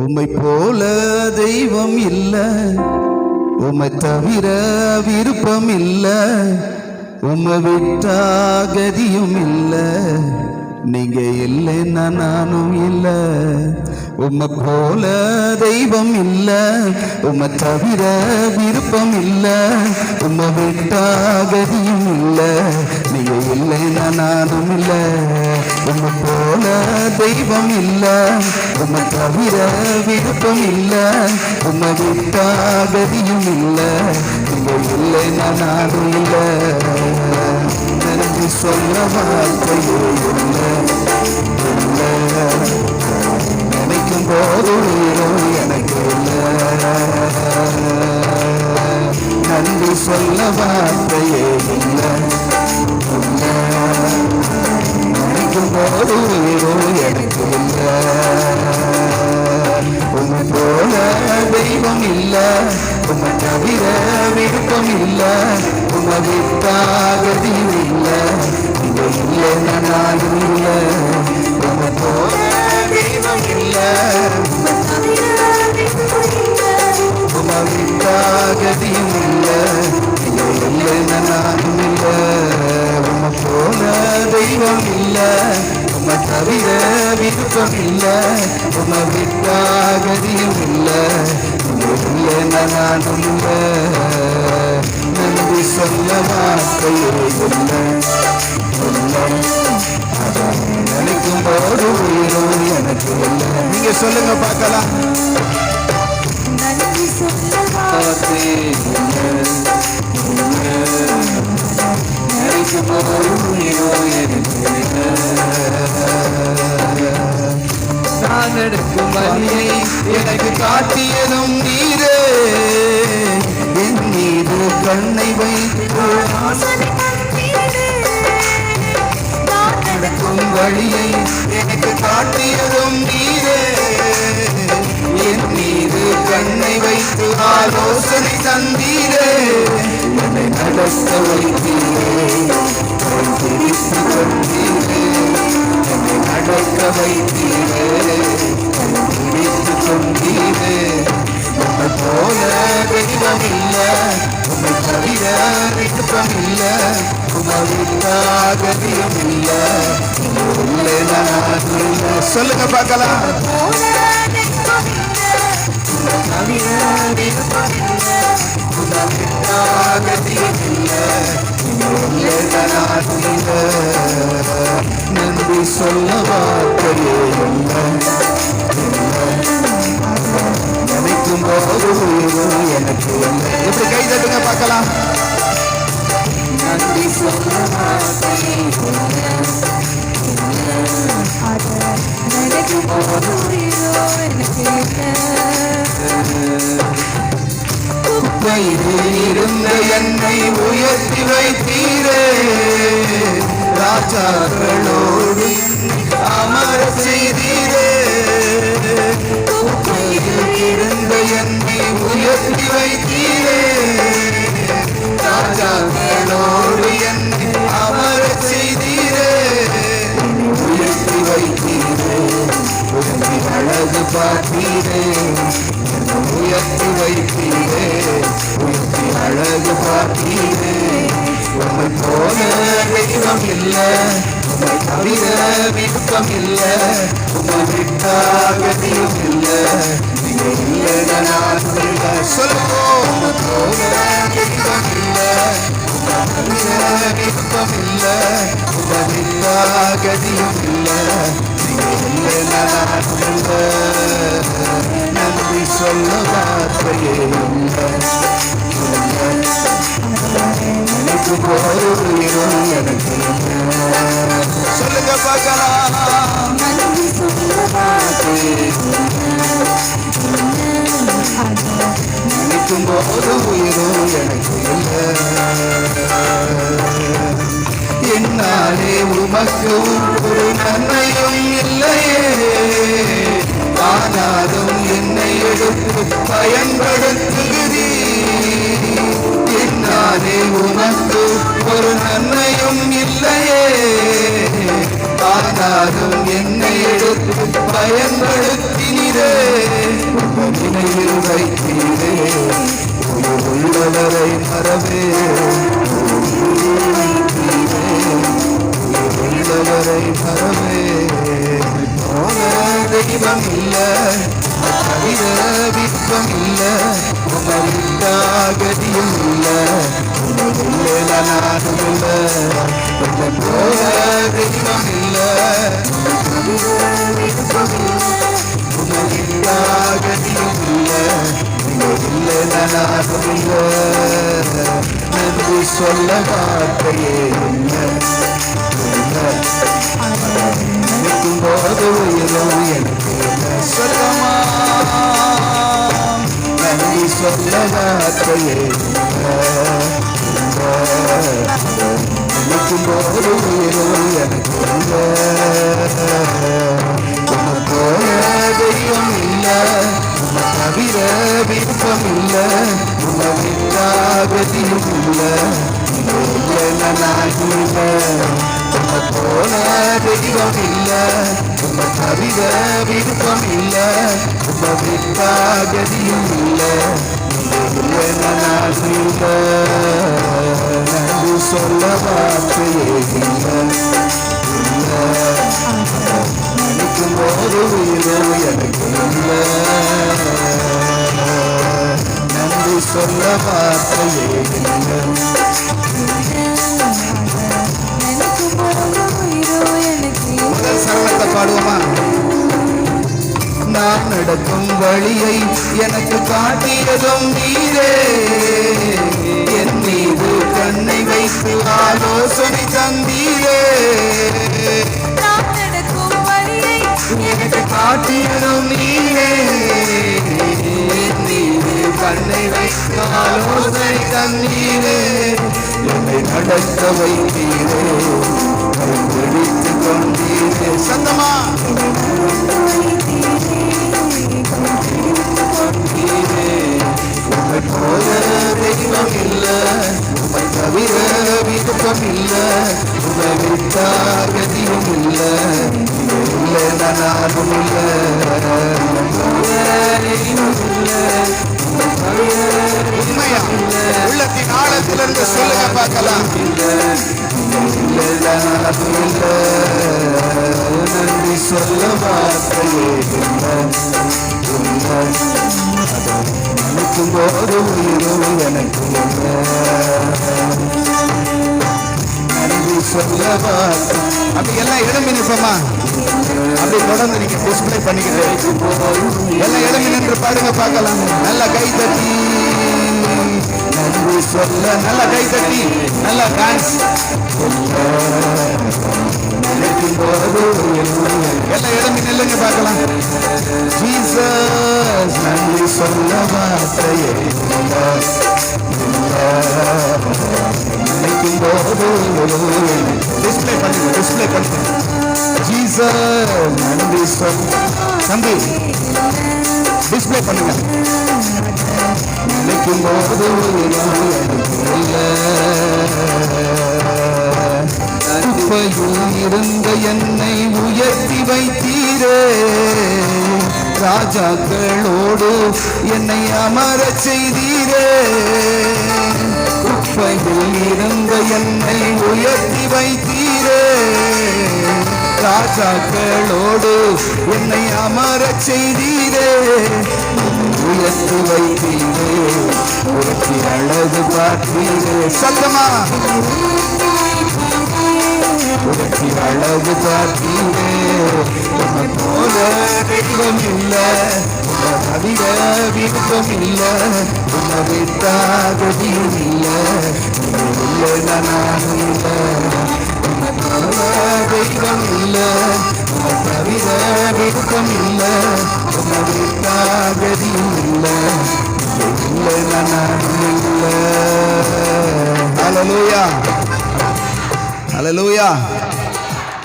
உம்மை போல தெய்வம் இல்ல, உம்மை தவிர விருப்பம் இல்ல, உம்மை விட்டா கதியும் இல்ல, நீங்க இல்லைன்னா நானும் இல்ல. உம்மை போல தெய்வம் இல்ல, உம்மை தவிர விருப்பம் இல்ல, உம்மை விட்டா கதியும் இல்ல, நீங்க இல்லைன்னா நானும் இல்ல. உம்மை போல தெய்வம் இல்ல, உம்மை தவிர விருப்பம் இல்ல, உம்மை விட்டா கதியும் இல்ல, நீங்க இல்லைன்னா நானும் இல்ல. நன்றி சொல்ல வார்த்தையே இல்லை, நினைக்கும் போது எனக்கு இல்லை. நன்றி சொல்ல வார்த்தையே இல்லை, நினைக்கும் போது எனக்கு இல்லை. உம்மை போல தெய்வம் இல்ல, உம்மை தவிர விருப்பம் இல்ல, உம்மை விட்டா கதியும் இல்ல, இங்க இல்லைன்னா நானும் இல்ல. உம்மை போல தெய்வம் இல்ல, உம்மை விட்டா கதியும் இல்ல, இங்க இல்லைன்னா நானும் இல்ல. உம்மை போல தெய்வம் இல்ல, உம்மை தவிர விருப்பம் இல்ல, உம்மை விட்டா கதியும் இல்ல, இங்க இல்லைன்னா நானும் இல்ல. நன்றி சொல்ல வார்த்தையே இல்லை, நினைக்கும் போது உயிரும் எனக்கு இல்லை. நீங்க சொல்லுங்க பார்க்கலாம். நன்றி சொல்ல வார்த்தையே இல்லை, நினைக்கும் போது உயிரும் எனக்கு இல்லை. நான் எடுக்கும் வழியை எனக்கு காட்டியதும் நீரே, என் மீது கண்ணை வைத்து நடக்கும் வழியை எனக்கு காட்டியதும் நீரே, என் மீது கண்ணை வைத்து ஆலோசனை தந்தீரே, என்னை நடக்க வைத்தீரே, பிடித்து கொண்டீரே, என்னை நடக்க வைத்தீரே, பிடித்து கொண்டீரே. உம்மை போல தெய்வம் இல்ல, உம்மை தவிர விருப்பம் இல்ல, உம்மை விட்டா கதியும் இல்ல, இல்லைன்னா நானும் இல்ல. சொல்லுங்க பார்க்கலாம். தவிர விருப்பம் இல்ல, உம்மை விட்டா கதியும் இல்ல, இல்லைன்னா நானும் இல்ல. நன்றி சொல்ல வார்த்தையே இல்லை, நினைக்கும் போது உயிரும் எனக்கு இல்லை. எப்படி கை தட்டுங்க பார்க்கலாம். நன்றி சொல்ல வார்த்தையே இல்லை, நினைக்கும் போது உயிரும் எனக்கு இல்லை. குப்பையில் இருந்த என்னை உயர்த்தி வைத்தீரே, ராஜாக்களோடு அமர செய்தீரே. குப்பையில் இருந்த என்னை உயர்த்தி வைத்தீரே, ராஜாக்களோடு என்னை அமர செய்தீரே. உயர்த்தி வைத்தீரே, உயர்த்தி அழகு பார்த்தீரே, உயர்த்தி வைத்தீரே, உயர்த்தி அழகு பார்த்தீரே. உம்மை போல தெய்வம் இல்ல, உம்மை தவிர விருப்பம் இல்ல, உம்மை விட்டா கதியும் இல்ல, நீங்க இல்லைன்னா நானும் இல்ல. சொல்லுவோம். உம்மை போல தெய்வம் இல்ல, உம்மை தவிர விருப்பம் இல்ல, உம்மை விட்டா கதியும் இல்ல, நீங்க இல்லைன்னா நானும் இல்ல. நன்றி சொல்ல வார்த்தையே இல்லை, எனக்கு போது உயிரும் எனக்கு இல்லை. சொல்லுங்க பார்க்கலாம். நன்றி சொல்ல வார்த்தையே நினைக்கும் போது உயிரும் எனக்கு இல்லை. என்னாலே உமக்கு ஒரு நன்மையும் இல்லையே, ஆனாலும் என்னை எடுத்து பயன்படுத்துகிறீர். என்னாலே உமக்கு ஒரு நன்மையும் இல்லையே, ஆனாலும் என்னை எடுத்து பயன்படுத்தினீரே, நினைவில் வைத்தீரே, உள்ளவரை மறவே, உள்ளவரை மறவே. போன தெய்வம் இல்ல, தவிர விருப்பம் இல்ல, உமக்காகதியும் இல்ல, இல்ல நானும் இல்ல. போன தெய்வம் இல்ல, உமக்காகதியும் இல்ல, இல்ல நானும் இல்ல. நன்றி சொல்ல வார்த்தையே இல்லை, நினைக்கும் போது உயிரும் எனக்கு சொல்லமா. நன்றி சொல்ல வார்த்தையே நினைக்கும் போது உயிரும் எனக்கு போல தெய்வம் இல்ல, தவிர விருப்பம் இல்ல, உணவில்லாகதியும் இல்ல, போல தெய்வம் இல்ல, தவிர விருப்பம் இல்ல, உணவில்லாகதியும் இல்ல, நன்றி சொல்ல வார்த்தையே இல்ல, நினைக்கும் போது உயிரோ எனக்கு இல்ல. நன்றி சொல்ல வார்த்தையே இல்லை. முதல் சரணத்தை பாடுவோமா? நான் நடக்கும் வழியை எனக்கு காட்டியதும் நீரே, என் மீது கண்ணை வைத்து ஆலோசனை தந்தீரே. எனக்கு காட்டியதும் நீரே, என் மீது கண்ணை வைத்து ஆலோசனை தந்தீரே. என்னை நடக்க வைத்தீரே, பிடித்து கொண்டீரே. சந்தமா போல தெய்வம் இல்ல, தவிர விருப்பம் இல்ல, உதவித்தாகதியும் இல்ல, இல்லை நானும் இல்ல. உண்மையா உள்ளத்தின் ஆழத்திலிருந்து சொல்லுங்க பார்க்கலாம். நன்றி சொல்ல வார்த்தையே நினைக்கும் போது உயிரும் எனக்கு நன்றி சொல்ல வார்த்தை. அப்படி எல்லாம் இடம் நினைப்போமா? அப்படி தொடர்ந்து நீங்க டிஸ்பிளே பண்ணிக்கிட்டு எல்லாம் இடம் நின்று பாருங்க பார்க்கலாம். நல்லா கை தட்டி நன்றி சொல்ல, நல்லா கை தட்டி நல்லா டான்ஸ். நினைக்கும் போது எல்லாம் இடம் நில்லுங்க பார்க்கலாம். ஜீசஸ் நன்றி சொல்ல வார்த்தையே நினைக்கும் போது டிஸ்பிளே பண்ணுங்க, டிஸ்பிளே பண்ணுங்க. ஜீசஸ் நன்றி சொல்ல, தம்பி டிஸ்பிளே பண்ணுங்க. நினைக்கும் போது குப்பையில் இருந்த என்னை உயர்த்தி வைத்தீரே, ராஜாக்களோடு என்னை அமரச் செய்தீரே. குப்பையில் இருந்த என்னை உயர்த்தி வைத்தீரே, ராஜாக்களோடு என்னை அமரச் செய்தீரே. உயர்த்தி வைத்தீரே, உயர்த்தி அழகு பார்த்தீரே. சத்தமா உயர்த்தி அழகு பார்த்தீரே. போல தெய்வம் இல்ல, தவிர விருப்பம் இல்ல, உணவித்தாகதியும் இல்ல, இல்லை நானும் இல்ல. தெய்வம் இல்ல, தவிர விருப்பம் இல்ல, உணவித்தாகதியும் இல்ல, இல்லை நானும் இல்ல. ஹல்லேலூயா, ஹல்லேலூயா.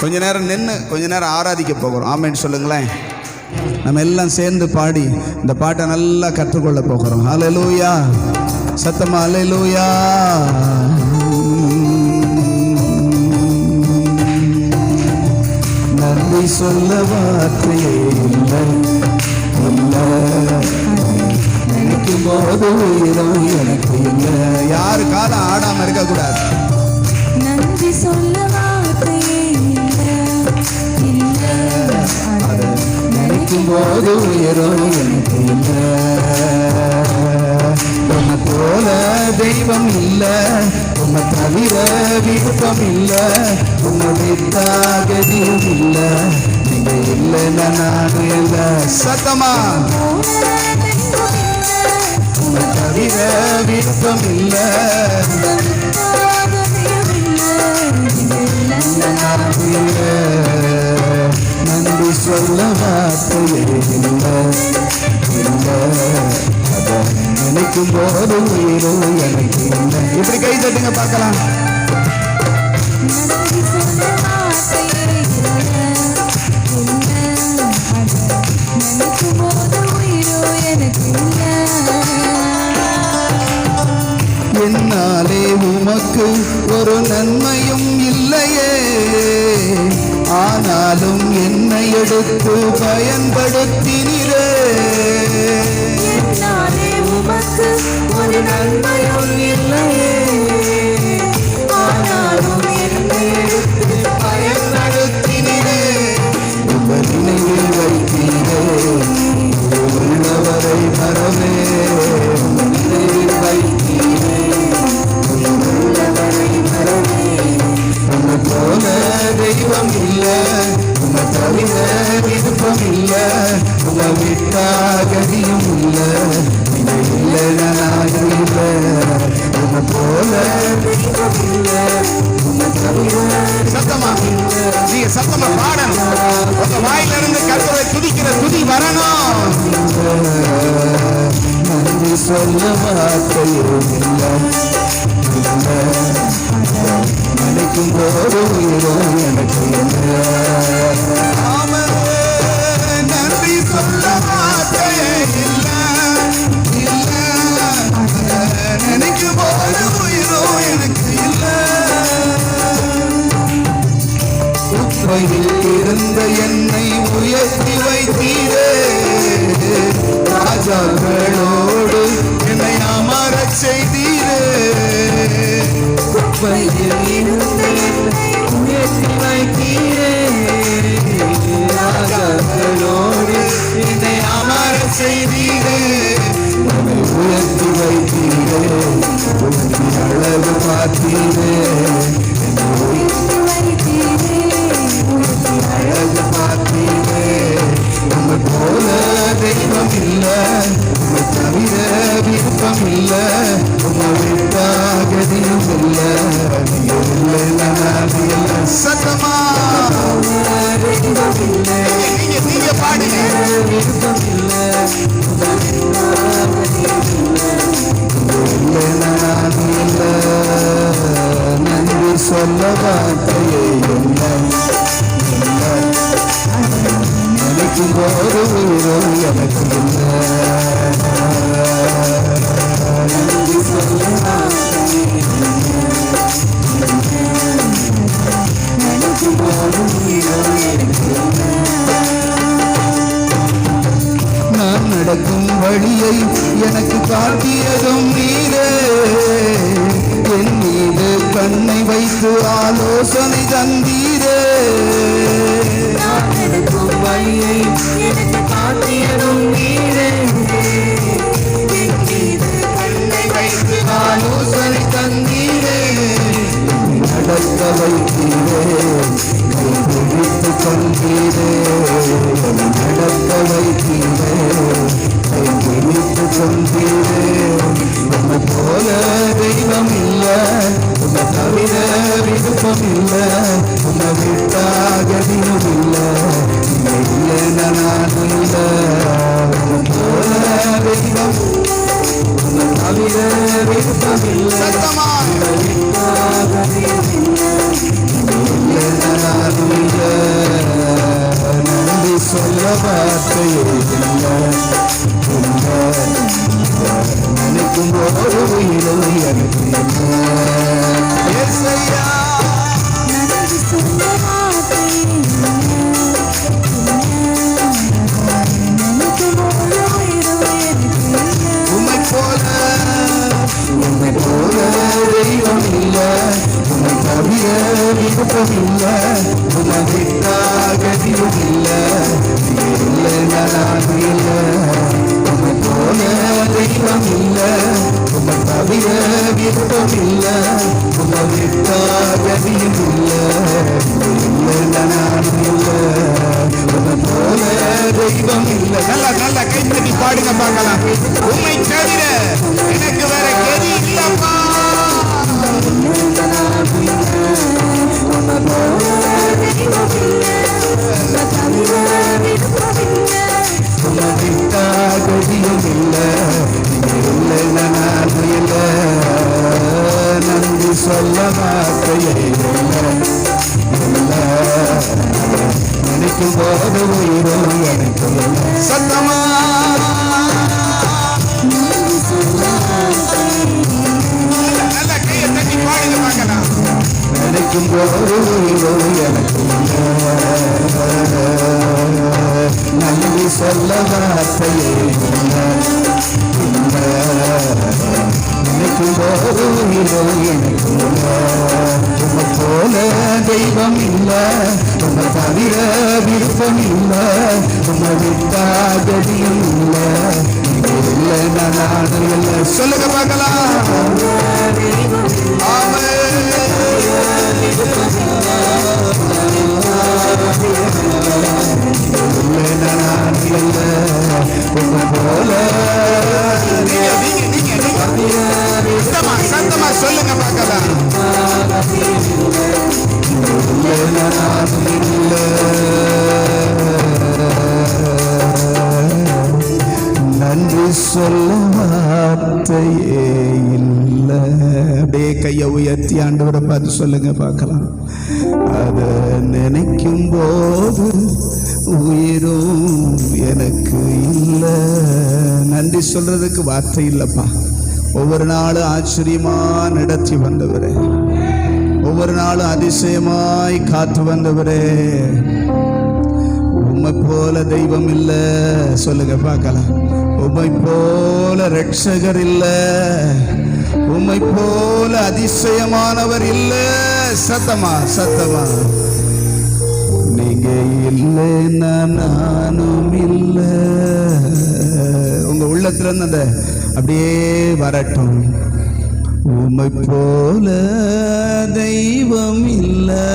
கொஞ்ச நேரம் நின்று கொஞ்ச நேரம் ஆராதிக்க போகிறோம். ஆமென் சொல்லுங்களேன். நம்ம எல்லாம் சேர்ந்து பாடி இந்த பாட்டை நல்லா கற்றுக்கொள்ள போகிறோம். ஹல்லேலூயா, சத்தமா ஹல்லேலூயா. நன்றி சொல்ல வார்த்தையே இல்லை இல்லை. நினைக்கும் போது உயிரும் எனக்கு இல்லை. யாரு காலம் ஆடாம இருக்க கூடாது. நன்றி சொல்ல வார்த்தையே இல்லை இல்லை. நினைக்கும் போது உயிரும் எனக்கு இல்லை. உன்னை போல தெய்வம் இல்லை, உன்னை தவிர விருப்பம் இல்லை, உன்னை விட்டாகதியும் இல்லை. நீங்க இல்லைன்னா நானும் இல்லை. சத்தமா உன்னை தவிர விருப்பம் இல்லை, நன்றி சொல்ல வார்த்தையே இல்லை இல்லை. நினைக்கும் போது உயிரும் எனக்கு இல்லை. இப்படி கை தட்டுங்க பார்க்கலாம். நன்றி சொல்ல வார்த்தையே இல்லை இல்லை. நினைக்கும் போது உயிரோ எனக்கு இல்லை. என்னாலே உமக்கு ஒரு நன்மையும் இல்லையே, ஆனாலும் என்னை எடுத்து பயன்படுத்தினீரே. என்னாலே உமக்கு ஒரு நன்மையும் இல்லையே, ஆனாலும் என்னை எடுத்து பயன்படுத்தினீரே. உங்கள் நினைவில் வைத்தீரே உள்ளவரை வரவே. உங்கள் நினைவில் வைத்தீரே உள்ளவரை வரவே. உன்னை போல தெய்வம் இல்லை, உன்னை தவிர விருப்பம் இல்லை, உன்னை விட்டாகதியும் இல்லை. நீங்க இல்லை நானும் இல்லை. உன்னை போல தெய்வம் இல்லை, உன்னை தவிர சத்தமா நீங்க சத்தமா பாடணும். உங்க வாயிலிருந்து கர்த்தரை துதிக்கிற துதி வரணும். நன்றி சொல்ல வார்த்தையே இல்லை இல்லை. நினைக்கும் போது உயிரும் எனக்கு இல்லை. நன்றி சொல்ல வார்த்தையே இல்லை இல்லை. நினைக்கும் போது உயிரும் எனக்கு இல்லை. உண்மையில் இருந்த என்னை உயர்த்தி வைத்தீரே, ராஜாக்களோடு என்னை அமரச் செய்தீரே. குப்பையில் இருந்த என்னை உயர்த்தி வைத்தீரே, ராஜாக்களோடு என்னை அமரச் செய்தீரே. என்னை உயர்த்தி வைத்தீரே, உயர்த்தி அழகு பார்த்தீரே. அழகு பார்த்தீரே. உங்க போல தெய்வம் இல்லை, உங்க தவிர விருப்பம் இல்லை, உங்க விட்டாகதியும் இல்லை. நீங்க இல்லை நான் இல்லை. சத்தமா நீங்க பாடுங்க. விருப்பம் இல்லை, இல்லை நான் இல்லை. நன்றி சொல்ல வார்த்தையே இல்லை. நினைக்கும் போது உயிரும் எனக்கு இல்லை. நன்றி சொல்ல நினைக்கும் போது உயிரும் எனக்கு இல்லை. நான் நடக்கும் வழியை எனக்கு காட்டியதும் நீரே, என் மீது கண்ணை வைத்து ஆலோசனை தந்தீரே. நான் நடக்கும் வழியை எனக்கு காட்டியதும் நீரே, என் மீது கண்ணை வைத்து ஆலோசனை தந்தீரே. நடக்க வைத்தீரே, பிடித்து கொண்டீரே. நடக்க வைத்தீரே, பிடித்து கொண்டீரே. உன்னை போல தெய்வம் இல்லை, உன்னை தவிர விருப்பம் இல்லை, உன்னை விட்டாகதியும் இல்லை. இல்லை நானும் இல்லை. உன்னை போல தெய்வம், உன்னை தவிர விருப்பம் இல்லை, உன்னை விட்டாகதியும் இல்லை. இல்லை நானும் இல்லை. நன்றி சொல்ல வார்த்தையே இல்லை இல்லை. நினைக்கும் போது உயிரும் எனக்கு இல்லை. நன்றி சொல்ல வார்த்தையே இல்லை இல்லை, நீங்க இல்லைன்னா நானும் இல்லை. உம்மை போல தெய்வம் இல்லை, உம்மை தவிர விருப்பம் இல்லை, உம்மை விட்டா கதியும் இல்லை, இல்லைன்னா நானும் இல்லை. உம்மை போல தெய்வம் இல்லை. நல்லா நல்லா கைத்தட்டி பாடுங்க பார்க்கலாம். உம்மை தவிர எனக்கு வேற கதி இல்லப்பா. கதியும் இல்லை, இல்லைன்னா நானும் இல்லை. நன்றி சொல்ல வார்த்தையே இல்லை, நினைக்கும் போது உயிரும் எனக்கு சத்தமா நல்ல கையை தட்டி பாடுங்க பார்க்கலாம். நினைக்கும் போது உயிரும் எனக்கு நன்றி சொல்ல வார்த்தையே இல்லை, நினைக்கும் போது உயிரும் எனக்கு உம்மை போல தெய்வம் இல்லை, உம்மை தவிர விருப்பம் இல்லை, உம்மை விட்டா கதியும் இல்லை, இல்லை நானும் இல்லை. சொல்லுங்க பார்க்கலாம். இல்லை நானும் இல்லை. உம்மை போல சத்தமா சொல்லுங்க பார்க்கலாம். நன்றி சொல்ல வார்த்தையே இல்லை. அப்படியே கையை உயர்த்தி ஆண்டவரை பார்த்து சொல்லுங்க பார்க்கலாம். அதை நினைக்கும் போது உயிரும் எனக்கு இல்லை. நன்றி சொல்றதுக்கு வார்த்தை இல்லப்பா. ஒவ்வொரு நாளும் ஆச்சரியமா நடத்தி வந்தவரே, ஒவ்வொரு நாளும் அதிசயமாய் காத்து வந்தவரே, உம்மை போல தெய்வம் இல்லை. சொல்லுங்க பார்க்கலாம். உம்மை போல ரட்சகர் இல்லை, உம்மை போல அதிசயமானவர் இல்லை. சத்தமா சத்தமா. நீங்க இல்லைன்னா நானும் இல்லை. உங்க உள்ளத்துல இருந்து அந்த அப்படியே வரட்டும். உம்மை போல தெய்வம் இல்லை,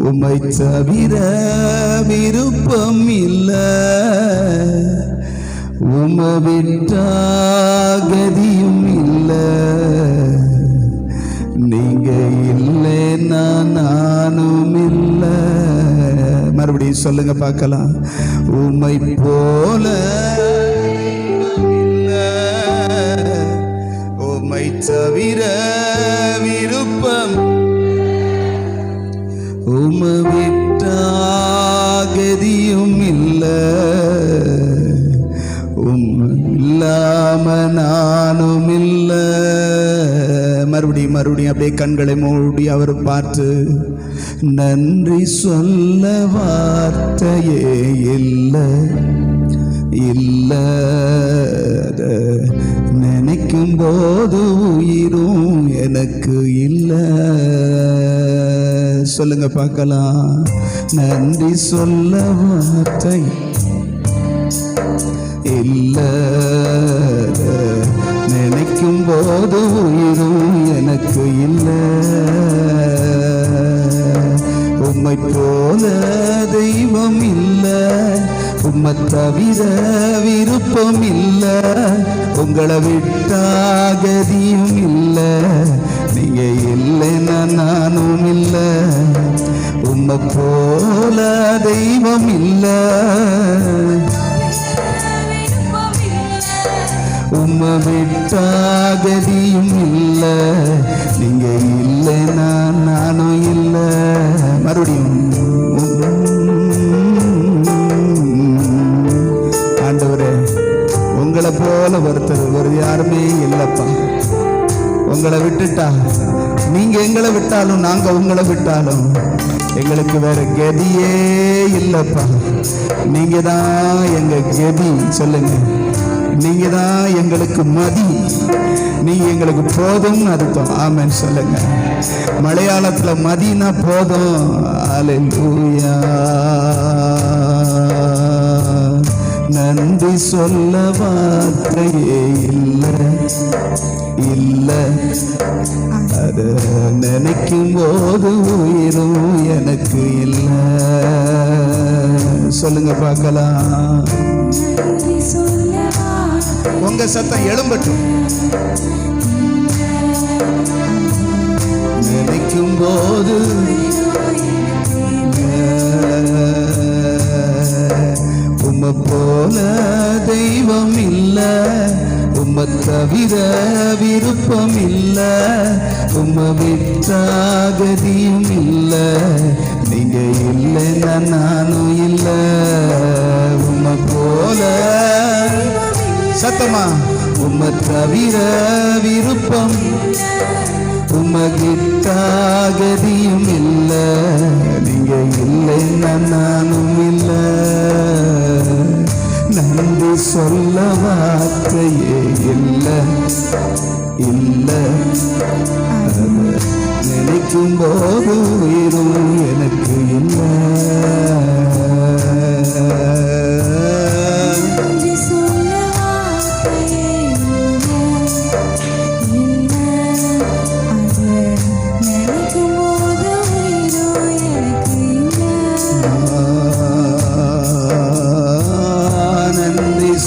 உம்மை தவிர விருப்பம் இல்லை, உம்மை விட்டா கதியும் இல்லை, நீங்க இல்லைன்னா நானும் இல்லை. மறுபடியும் சொல்லுங்க பார்க்கலாம். உம்மை போல உம்மை தவிர விருப்பம், உம்மை விட்டா கதியும் இல்லை, இல்லாம நானும் இல்லை. மறுபடியும் அப்படியே கண்களை மூடி அவர் பார்த்து நன்றி சொல்ல வார்த்தையே இல்லை, இல்லை நினைக்கும் போது உயிரும் எனக்கு இல்லை. சொல்லுங்க பார்க்கலாம். நன்றி சொல்ல வார்த்தை இல்லை, நினைக்கும் போது உயிரும் எனக்கு இல்லை. உம்மை போல தெய்வம் இல்லை, உம்மை தவிர விருப்பம் இல்லை, உங்களை விட்டா கதியும் இல்லை, நீங்க இல்லைன்னா நானும் இல்லை. உம்மை போல தெய்வம் இல்லை, உம்மை விட்டா கதியும் இல்லை, நீங்க இல்லைன்னா நானும் இல்லை. மறுபடியும் ஆண்டவரே, உங்களை போல ஒருத்தர் ஒரு யாருமே இல்லப்பா. உங்களை விட்டுட்டா, நீங்க எங்களை விட்டாலும் நாங்க உங்களை விட்டாலும் எங்களுக்கு வேற கதியே இல்லப்பா. நீங்க தான் எங்க கதி. சொல்லுங்க. நீங்க தான் எங்களுக்கு மதி, நீங்க எங்களுக்கு போதும்னு அர்த்தம். ஆமென் சொல்லுங்க. மலையாளத்துல மதினா போதும். அல்லேலூயா. நன்றி சொல்ல வார்த்தையே இல்லை, இல்லை. அது நினைக்கும் போது உயிரும் எனக்கு இல்லை. சொல்லுங்க பார்க்கலாம். உங்க சத்தம் எழும்பட்டும். நினைக்கும் போது உம்மை போல தெய்வம் இல்ல, உம்மை தவிர விருப்பம் இல்ல, உம்மை விட்டாகதியும் இல்ல, நீங்க இல்லைன்னா நானும் இல்ல. உம்மை போல சத்தமா உம்மை தவிர விருப்பம், உம்மை விட்டாகதியும் இல்ல, நீங்க இல்லைன்னா நானும் இல்ல. நன்றி சொல்ல வார்த்தையே இல்லை, இல்லை. நினைக்கும் போது உயிரும் எனக்கு இல்லை.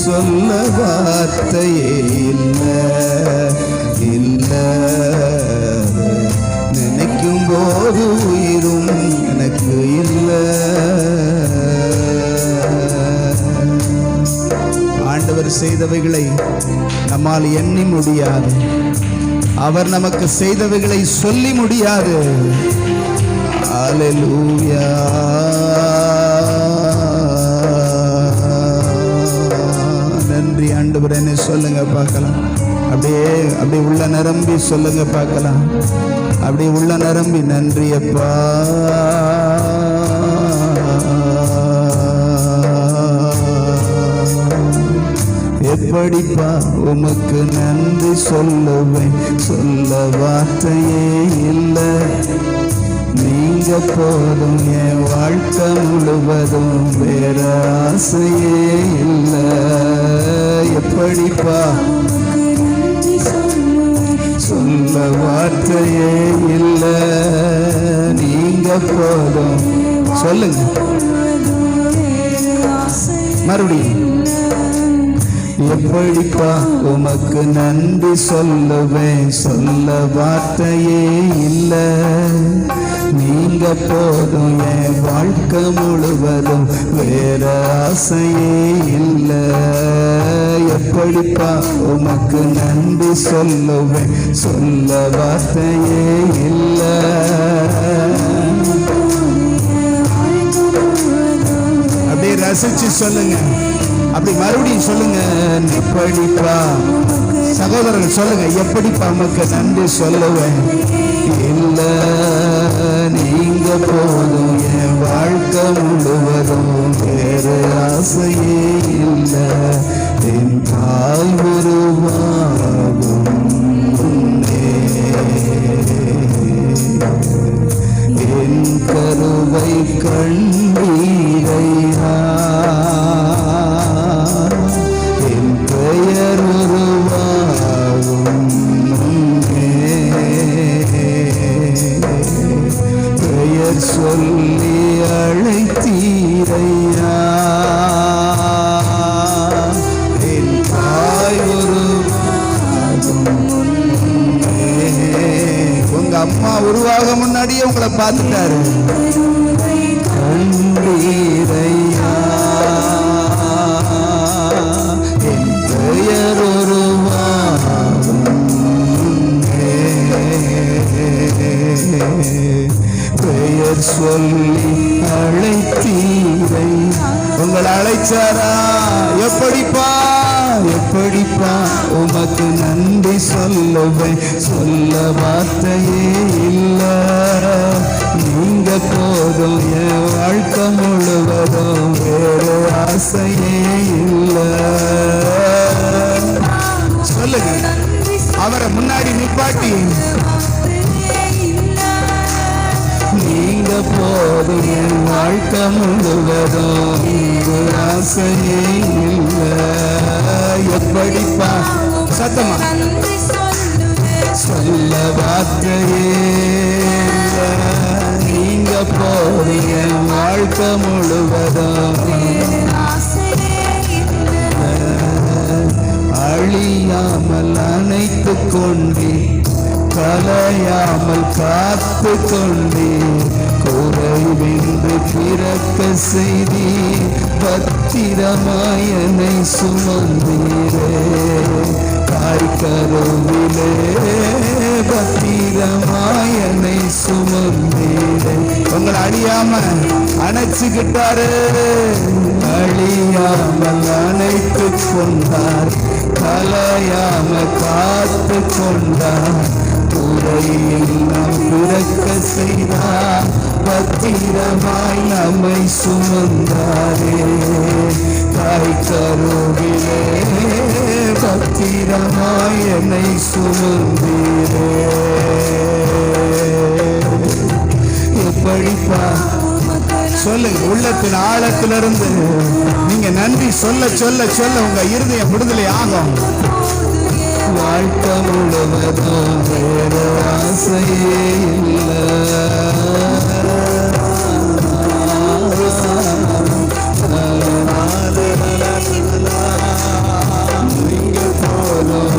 சொல்ல வார்த்தையே இல்லை, இல்லை. நினைக்கும் போது உயிரும் எனக்கு இல்லை. ஆண்டவர் செய்தவைகளை நம்மால் எண்ணி முடியாது, அவர் நமக்கு செய்தவைகளை சொல்லி முடியாது. அல்லேலூயா. நன்றி ஆண்டவரே சொல்லுங்க பார்க்கலாம். அப்படியே உள்ள நிரம்பி சொல்லுங்க பார்க்கலாம். அப்படியே உள்ள நிரம்பி நன்றி அப்பா. எப்படிப்பா உமக்கு நன்றி சொல்லுவேன், சொல்ல வார்த்தையே இல்லை. நீங்க போதும் என் வாழ்க்கை முழுவதும், வேற ஆசையே இல்லை. எப்படிப்பா சொல்ல வார்த்தையே இல்லை. நீங்க போதும். சொல்லுங்க மறுபடியும். எப்படிப்பா உமக்கு நன்றி சொல்லுவேன், சொல்ல வார்த்தையே இல்லை. நீங்க போதும் என் வாழ்க்கை முழுவதும், வேற ஆசையே இல்லை. எப்படிப்பா உமக்கு நன்றி சொல்லுவேன், சொல்ல வார்த்தையே இல்லை. அப்படியே ரசிச்சு சொல்லுங்க. அப்படி மறுபடியும் சொல்லுங்க. எப்படிப்பா சகோதரர்கள் சொல்லுங்க. எப்படிப்பா உமக்கு நன்றி சொல்லுவேன், இல்ல நீங்க போதும் என் வாழ்க்கை முழுவதும், வேறு ஆசையே இல்லை. என் தாய் உருவாகும் முன்னே என் கருவை கண்டீரையா, என் பெயர் உருவாகும் முன்னே பெயர் சொல்லி அழைத்தீரையா. என் தாய் உருவாகும் முன்னே, உங்க அம்மா உருவாக முன்னாடியே உங்களை பார்த்துட்டாரு. கண்டீரையா, என் பெயர் உருவாகும் முன்னே பெயர் சொல்லி அழைத்தீரை. உங்களை அழைச்சாரா? எப்படிப்பா எப்படிப்பா உமக்கு நன்றி சொல்லுவேன், சொல்ல வார்த்தையே இல்லை. நீங்க போதும் என் வாழ்க்கை முழுவதும், வேறு ஆசையே இல்லை. நிப்பாட்டி வார்த்தையே இல்லை. நீங்க போது என் வாழ்க்கை முழுவதும் ஒரு ஆசையே இல்லை. எப்படிப்பா சத்தமா நன்றி சொல்லுவேன். சொல்ல வார்த்தையே இல்லை. நீங்க போது என் வாழ்க்கை முழுவதும் ஆசையே இல்லை. அழியாமல் அணைத்து கொண்டே கலையாமல் காத்து கொண்டே குறைவின்றி பிறக்க செய்தி பத்திரமாய் என்னை சுமந்தீரே. தாய்க்கருவிலே பத்திரமாய் என்னை சுமந்தீரே. உங்களை அழியாம அணைச்சுக்கிட்டாரு. அழியாமல் அணைத்து கொண்டார், கலையாம காத்து கொண்டார், துறையில் நாம் பிறக்க செய்தார், பத்திரமாய் நம்மை சுமந்தாரே. தாய் கருவிலே பத்திரமாய் என்னை சுமந்தீரே. எப்படிப்பா சொல்லுங்க. உள்ளத்தின் ஆழத்திலிருந்து நீங்க நன்றி சொல்ல சொல்ல சொல்ல உங்க இருதயம் விடுதலை ஆகும். வாழ்க்கை முழுவதும் வேற ஆசையே இல்லை. நீங்க போதும்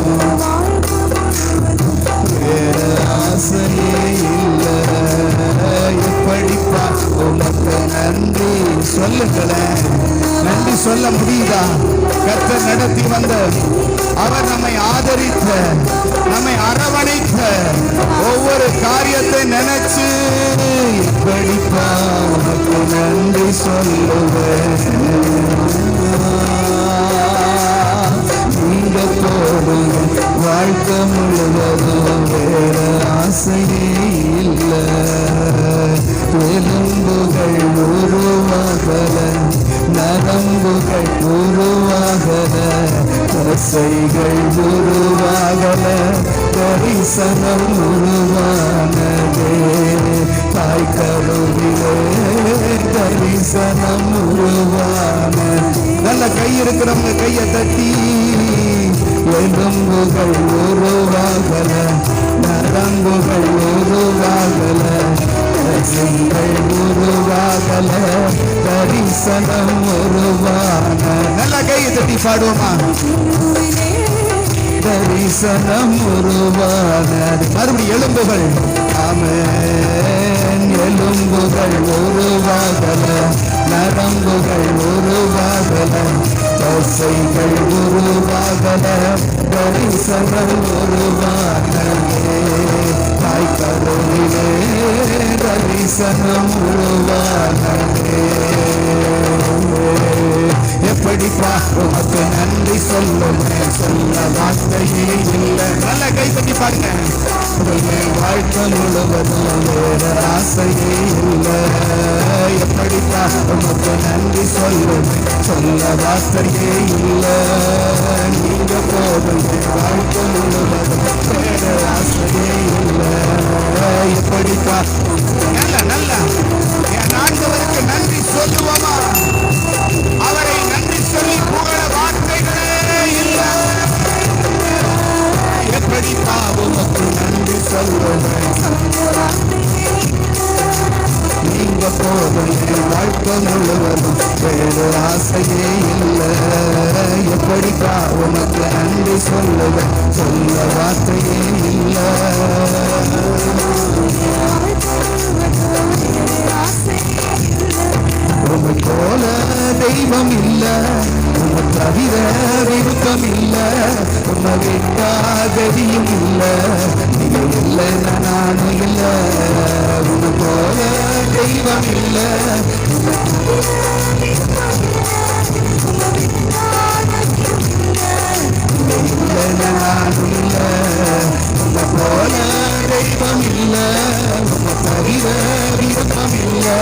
வேற ஆசையே இல்லை. எப்படிப்பா உனக்கு நன்றி சொல்லுங்களேன். நன்றி சொல்ல முடியுதா? கர்த்தர் நடத்தி வந்த, அவர் நம்மை ஆதரித்த, நம்மை அரவணைத்த ஒவ்வொரு காரியத்தை நினைச்சு எப்படிப்பா உனக்கு நன்றி சொல்லுவேன். நீங்க போதும் வாழ்க்கை முழுவதும் வேற ஆசையே இல்லை. எலும்புகள் உருவாகல, நரம்புகள் உருவாகல, தசைகள் உருவாகல, தரிசனம் உருவானதே. தாய் கருவிலே தரிசனம் உருவான. நல்ல கை இருக்கிறவங்க கையை தட்டி. எலும்புகள் உருவாகல, நரம்புகள் உருவாகல, தசைகள் உருவாகல, தரிசனம் உருவான. நல்ல கையை தட்டி பாடுவோமா? தரிசனம் உருவான. மறுபடியும் எலும்புகள். ஆமென். எலும்புகள் உருவாகல, நரம்புகள் உருவாகல, தசைகள் உருவாகல, தரிசனம் உருவாகலே. தாய் கருவிலே தரிசனம் உருவாகலே. எப்படிப்பா உனக்கு நன்றி சொல்லுவேன். சொல்ல வார்த்தையே இல்லை. நல்ல கை தட்டி பாருங்க. வாழ்க்கை முழுவதும் வேற ஆசையே இல்லை. எப்படிப்பா உனக்கு நன்றி சொல்லுவேன். சொல்ல வார்த்தையே இல்லை. நீங்க போதும் வாழ்க்கை முழுவதும் வேற ஆசையே இல்லை. எப்படிப்பா நல்ல நல்ல என் ஆண்டவருக்கு நன்றி சொல்லுவோமா? அவரை நன்றி சொல்லி புகழ வார்த்தைகளே இல்லை. எப்படிப்பா உனக்கு நன்றி சொல்லுவேன். நீங்க போதும் வாழ்க்கை முழுவதும் வேறு ஆசையே இல்லை. எப்படிப்பா உனக்கு நன்றி சொல்லுவேன். சொல்ல வார்த்தையே இல்லை. உன்னை போல தெய்வம் இல்லை, உன்னை தவிர விருப்பம் இல்லை, உன்னை விட்டா கதியும் இல்லை. நீங்க இல்லை நானும் இல்லை. உன்னை போல தெய்வம் இல்லை, இல்லை நானும் இல்லை. உன்னை போல தெய்வம் இல்லை, உன்னை தவிர விருப்பம் இல்லை,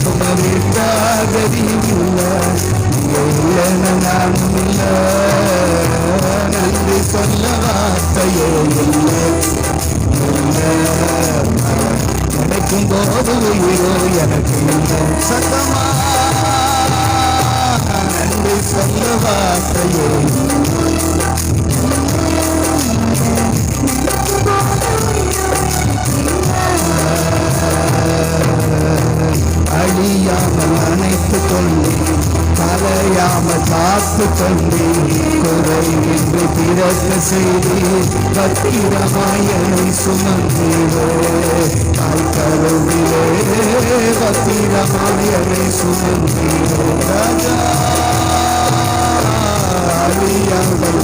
உன்னை விட்டா கதியும் இல்லை. நீங்க இல்லை நானும் இல்லை. நன்றி சொல்ல வார்த்தையே இல்லை. நினைக்கும் போது உயிரோ எனக்கு இல்லை. சத்தமா நன்றி சொல்ல வார்த்தையே அழியாமல் அணைத்துக் கொண்டேன், கலையாமல் காத்து கொண்டேன், குறைவின்றி பிறக்க செய்தி பத்திரமாயனை சுமந்தீரே. தாய் கருவிலே பத்திரமாயனை சுமந்தீரே. ராஜா அழியாமல்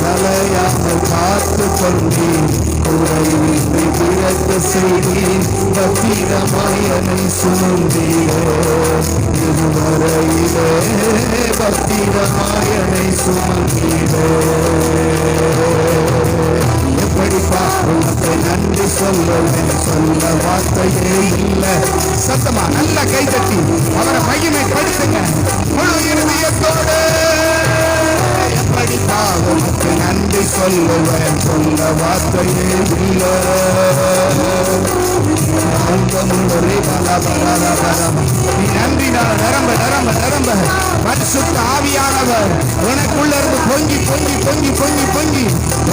கலையாமல் காத்து கொண்டேன், குறைவின்றி பிறக்க செய்தி பத்திரமாயனை சுமந்தீரே. இதுவரையிலே பத்திரமாயனை சுமந்தீரே. எப்படிப்பா உனக்கு நன்றி சொல்லுவேன், சொல்ல வார்த்தையே இல்லை. சத்தமா நல்ல கைதட்டி அவரை மகிமைப்படுத்துங்க முழு இருதயத்தோடு. எப்படிப்பா உனக்கு நன்றி சொல்லுவேன், சொல்ல வார்த்தையே இல்லை. நீ நன்றினால நிரம்ப நிரம்ப நிரம்ப பரிசுத்த ஆவியானவர் உனக்குள்ள இருந்து பொங்கி பொங்கி பொங்கி பொங்கி பொங்கி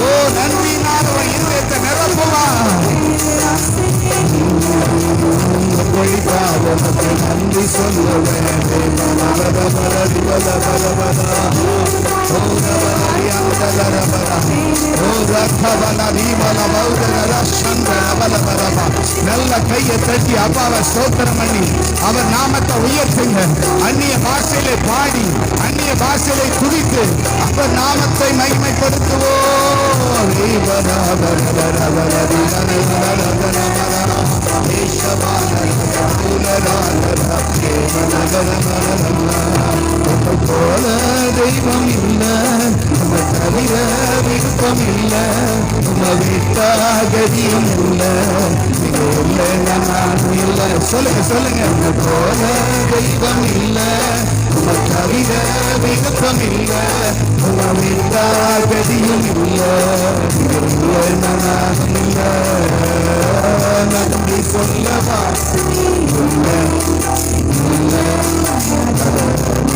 ஓ நன்றினால உன் இருதயத்தை நிரப்புவா. உனக்கு நன்றி சொல்லுவேன். நல்ல கையை தட்டி அப்பாவை ஸ்தோத்திரம் பண்ணி அவர் நாமத்தை உயர்த்துங்க. அந்நிய பாஷையிலே பாடி அந்நிய பாஷையிலே துதித்து அவர் நாமத்தை மகிமைப்படுத்துவோம். போல தெய்வம் இல்லை, உமை தவிர விருப்பம் இல்லை, உமை விட்டா கதியும் இல்லை, நீங்க இல்லை நானும் இல்லை. சொல்லுங்க சொல்லுங்க. உமை போல தெய்வம் இல்லை, உமை தவிர விருப்பம் இல்லை, உமை விட்டா கதியும் இல்லை, நீங்க இல்லை நானும் இல்லை. நன்றி சொல்லவா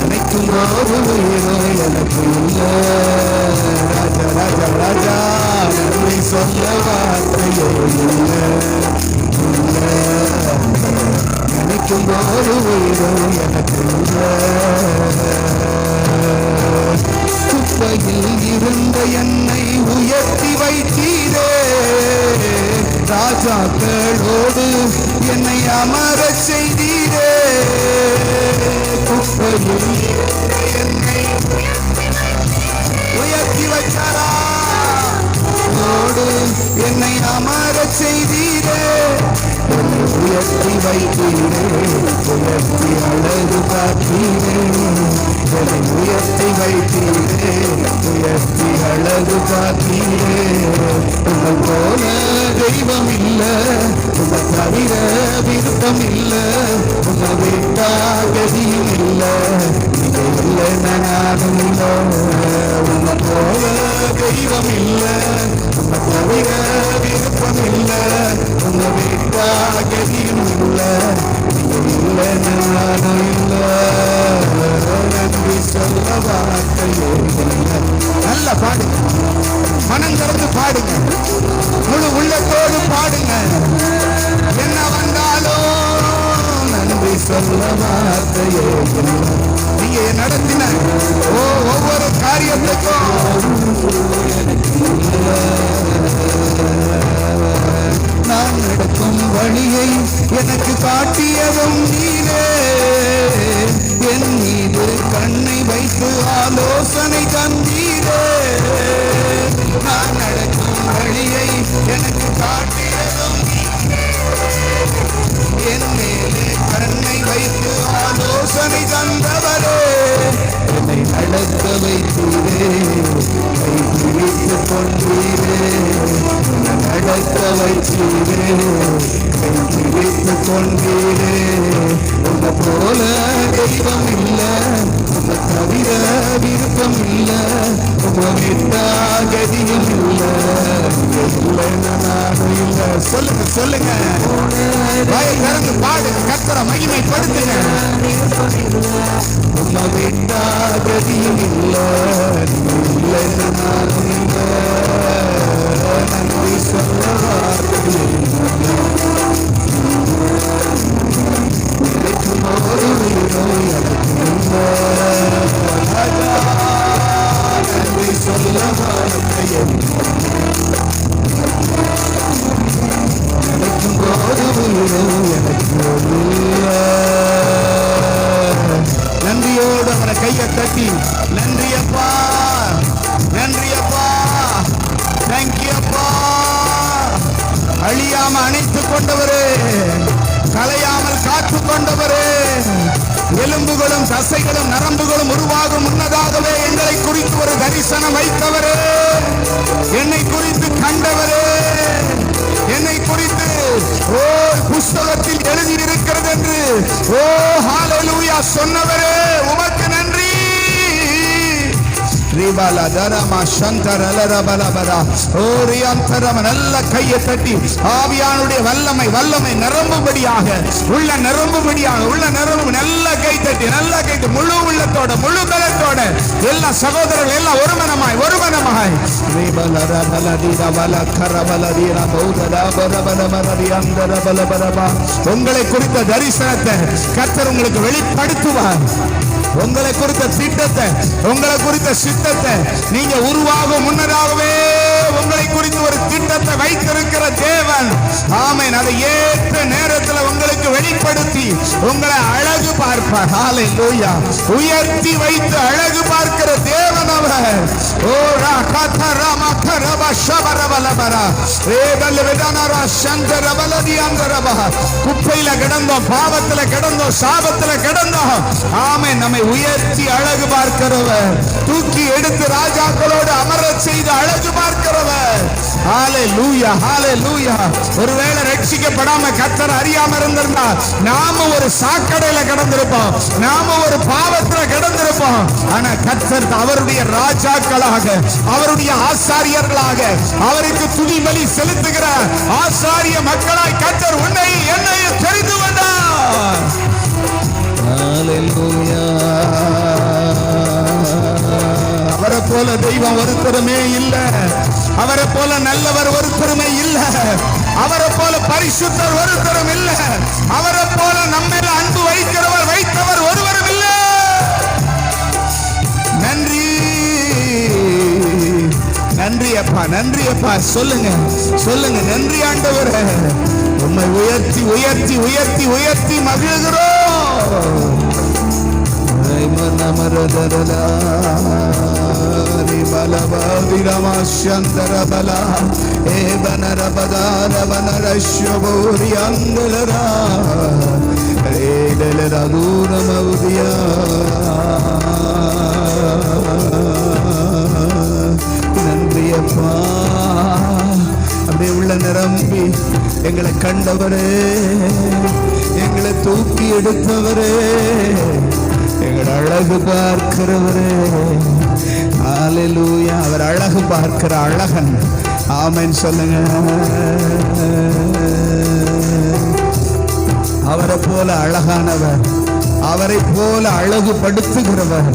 நினைக்கும் போது உயிரோ எனக்கு இல்லை. ராஜா ராஜா ராஜா நன்றி சொல்ல வார்த்தையோ இல்லை. நினைக்கும் போது உயிரோ எனக்கு இல்லை. குப்பையில் இருந்த என்னை உயர்த்தி வைத்தீரே, ராஜாக்களோடு என்னை அமர செய்தீரே. குப்பையில் என்னை உயர்த்தி வைத்தாரா, என்னை அமர செய்தீரே. உயர்த்தி வைத்தீரே, உயர்த்தி அழகு காத்தீரே. என்னை உயர்த்தி வைத்தீரே, உயர்த்தி அழகு காத்தீரே. உன்னை போல தெய்வம் இல்லை, உன்னை தவிர விருப்பம் இல்லை, உன்னை விட்டா கதியும் இல்லை, நீங்க இல்லை நானும் இல்லை. உன்னை போல தெய்வம் இல்லை, உன்னை தவிர விருப்பம் இல்லை, உன்னை விட்டா கதியும் இல்லை, நீங்க இல்லை நானும் இல்லை. நன்றி சொல்ல வார்த்தையே இல்லை. நல்ல பாடுங்க, மனம் திறந்து பாடுங்க, முழு உள்ளத்தோடு பாடுங்க. என்ன வந்தாலும் நன்றி சொல்ல வார்த்தையே இல்லை. நீங்க நடத்தின ஒவ்வொரு காரியத்துக்கும் நான் நடக்கும் வழியை எனக்கு காட்டியதும் நீரே. என் மீது கண்ணை வைத்து ஆலோசனை தந்தீரே. நான் நடக்கும் வழியை எனக்கு காட்டியதும் என் மேலே கண்ணை வைத்து ஆலோசனை தந்தவரே. என்னை நடக்க வைத்தீரே, கை பிடித்து கொண்டீரே. நடக்க வைத்தீரே, கை பிடித்து கொண்டீரே. உன்னை போல தெய்வம் இல்லை, உன்னை தவிர விருப்பம் இல்ல, விட்டா கதியும் இல்ல, இல்லைன்னா நானும் இல்ல. சொல்லுங்க சொல்லுங்க, வாயை திறந்து பாடு, கர்த்தரை மகிமைப்படுத்துங்க. உம்மை விட்டா கதியும் இல்ல, இல்லைன்னா நானும் இல்ல. நன்றி சொல்ல வார்த்தை எனக்கும் ஒரு உயிரோ எனக்கும் இல்ல. நன்றி சொல்ல வார்த்தை எனக்கும் ஒரு உயிரோ எனக்கும் இல்ல. நன்றியோடு அவரை கையை தட்டி நன்றி அப்பா, நன்றி அப்பா, தேங்க்யூ அப்பா. அழியாம அணைத்துக் கொண்டவரே, கலையாமல் காத்து கொண்டவரே, எலும்புகளும் தசைகளும் நரம்புகளும் உருவாகும் முன்னதாகவே எங்களை குறித்து ஒரு தரிசனம் வைத்தவரே, என்னை குறித்து கண்டவரே, என்னை குறித்து ஓ புஸ்தகத்தில் எழுதி இருக்கிறது என்று ஓ ஹalleluya சொன்னவரே, உமக்கு நன்றி. நல்ல கையை தட்டி ஆவியானுடைய வல்லமை வல்லமை நிரம்பும்படியாக உள்ள நிரம்பும்படியாக உள்ள நிரம்பு நல்ல கை தட்டி நல்ல கை முழு உள்ளத்தோட முழு பலத்தோட எல்லா சகோதரர்கள் எல்லாம் ஒருமனமாய் ஒருமனமாய் உங்களை குறித்த தரிசனத்தை கர்த்தர் உங்களுக்கு வெளிப்படுத்துவார். உங்களை குறித்த திட்டத்தை, உங்களை குறித்த சித்தத்தை நீங்க உருவாகும் முன்னதாகவே உங்களை குறித்து ஒரு திட்டத்தை வைத்திருக்கிற தேவன். ஆமென். அதை ஏற்ற நேரத்தில் உங்களுக்கு வெளிப்படுத்தி உங்களை அழகு பார்ப்பார். ஹalleluya. உயர்த்தி வைத்து அழகு பார்க்கிற தேவன் அவர். ஓ ராகதரமா கரபா ஷபரபலபரா ஏதல்வெதனரா சந்தரபலதி அந்தரபா. குப்பையில கிடந்தோம், பாவத்துல கிடந்தோம், சாபத்துல கிடந்தோம். ஆமென். நம்மை உயர்த்தி அழகு பார்க்கிறவர், தூக்கி எடுத்து ராஜாக்களோடு அமரச் செய்து அழகு பார்க்கிறவர். ஹalleluya ஹalleluya. ஒருவேளை ரட்சிக்கப்படாம கர்த்தர் அறியாம இருந்திருந்தா நாம ஒரு சாக்கடையில கிடந்திருப்போம், நாம ஒரு பாவத்துல கிடந்திருப்போம். ஆனா கர்த்தர் அவருடைய ராஜாக்களாக, அவருடைய ஆசாரியர்களாக, அவருக்கு துதி பலி செலுத்துகிற ஆசாரிய மக்களாய் கர்த்தர் உன்னை என்னை தெரிந்து கொண்டார். ஹalleluya. அவரை போல தெய்வம் ஒருத்தருமே இல்ல, அவரை போல நல்லவர் ஒருத்தருமே இல்ல, அவரை போல பரிசுத்தர் ஒருத்தரும் இல்ல, அவரை போல நம்மேல அன்பு வைக்கிறவர் வைத்தவர் ஒருவரும் இல்ல. நன்றி நன்றி அப்பா, நன்றி அப்பா. சொல்லுங்க சொல்லுங்க, நன்றி ஆண்டவரே. உம்மை உயர்த்தி உயர்த்தி உயர்த்தி உயர்த்தி மகிழ்கிறோம். நன்றி அப்பா. அப்படியே உள்ள நிரம்பி எங்களை கண்டவரே, எங்களை தூக்கி எடுத்தவரே, எங்களை அழகு பார்க்கிறவரே. ஹalleluya. அவர் அழகு பார்க்கிற அழகன். ஆமென் சொல்லுங்க. அவரை போல அழகானவர், அவரை போல அழகுபடுத்துகிறவர்,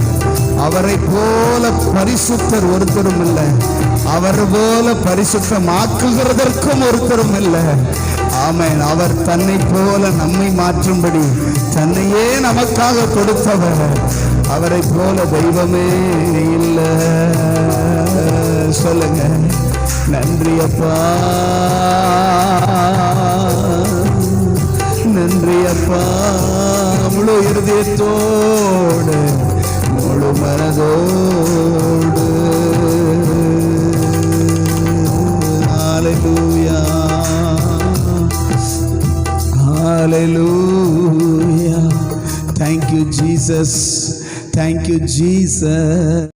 அவரை போல பரிசுத்தர் ஒருத்தரும் இல்லை, அவர் போல பரிசுத்தமாக்குகிறதற்கும் ஒருத்தரும் இல்லை. ஆமென். அவர் தன்னை போல நம்மை மாற்றும்படி தன்னையே நமக்காக கொடுத்தவர். அவரை போல தெய்வமே இல்லை. சொல்லுங்க, நன்றி அப்பா, நன்றி அப்பா. முழு இருதயத்தோடு முழு மனதோடு. ஹalleluya hallelujah. Thank you Jesus, thank you Jesus.